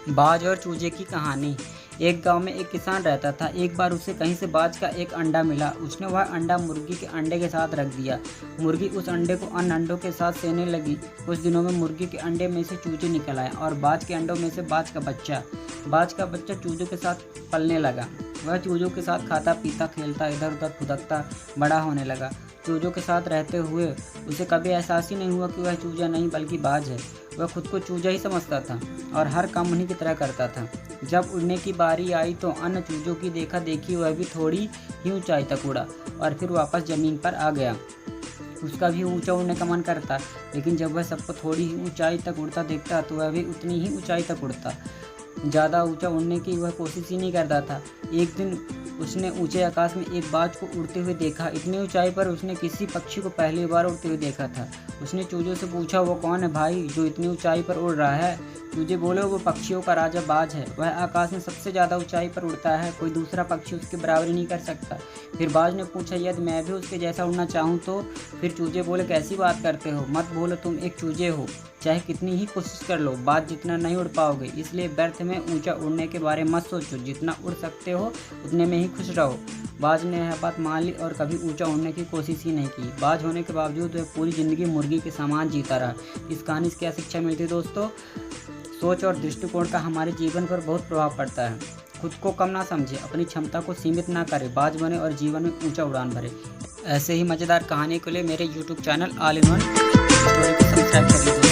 बाज और चूजे की कहानी। एक गांव में एक किसान रहता था। एक बार उसे कहीं से बाज का एक अंडा मिला। उसने वह अंडा मुर्गी के अंडे के साथ रख दिया। मुर्गी उस अंडे को अन्य अंडों के साथ सेने लगी। कुछ दिनों में मुर्गी के अंडे में से चूजे निकल आए और बाज के अंडों में से बाज का बच्चा चूजों के साथ पलने लगा। वह चूजों के साथ खाता पीता खेलता इधर उधर फुदकता बड़ा होने लगा। चूजों के साथ रहते हुए उसे कभी एहसास ही नहीं हुआ कि वह चूजा नहीं बल्कि बाज है। वह खुद को चूजा ही समझता था और हर काम उन्हीं की तरह करता था। जब उड़ने की बारी आई तो अन्य चूजों की देखा देखी वह भी थोड़ी ही ऊंचाई तक उड़ा और फिर वापस ज़मीन पर आ गया। उसका भी ऊंचा उड़ने का मन करता, लेकिन जब वह सबको थोड़ी ही ऊंचाई तक उड़ता देखता तो वह भी उतनी ही ऊंचाई तक उड़ता। ज़्यादा ऊंचा उड़ने की वह कोशिश ही नहीं करता था। एक दिन उसने ऊंचे आकाश में एक बाज को उड़ते हुए देखा। इतनी ऊंचाई पर उसने किसी पक्षी को पहली बार उड़ते हुए देखा था। उसने चूजों से पूछा, वो कौन है भाई जो इतनी ऊंचाई पर उड़ रहा है? चूजे बोले, वो पक्षियों का राजा बाज है। वह आकाश में सबसे ज़्यादा ऊंचाई पर उड़ता है। कोई दूसरा पक्षी उसकी बराबरी नहीं कर सकता। फिर बाज ने पूछा, यदि मैं भी उसके जैसा उड़ना चाहूँ तो? फिर चूजे बोले, कैसी बात करते हो? मत भूलो तुम एक चूजे हो। चाहे कितनी ही कोशिश कर लो, बाज जितना नहीं उड़ पाओगे। इसलिए व्यर्थ में ऊंचा उड़ने के बारे में मत सोचो। जितना उड़ सकते हो उतने में ही खुश रहो। बाज ने यह बात मान ली और कभी ऊंचा उड़ने की कोशिश ही नहीं की। बाज होने के बावजूद वह पूरी ज़िंदगी मुर्गी के समान जीता रहा। इस कहानी से क्या शिक्षा मिलती है दोस्तों? सोच और दृष्टिकोण का हमारे जीवन पर बहुत प्रभाव पड़ता है। खुद को कम ना समझे, अपनी क्षमता को सीमित ना करें, बाज बने और जीवन में ऊंचा उड़ान भरे। ऐसे ही मज़ेदार कहानी के लिए मेरे YouTube channel all in one story को सब्सक्राइब करिए।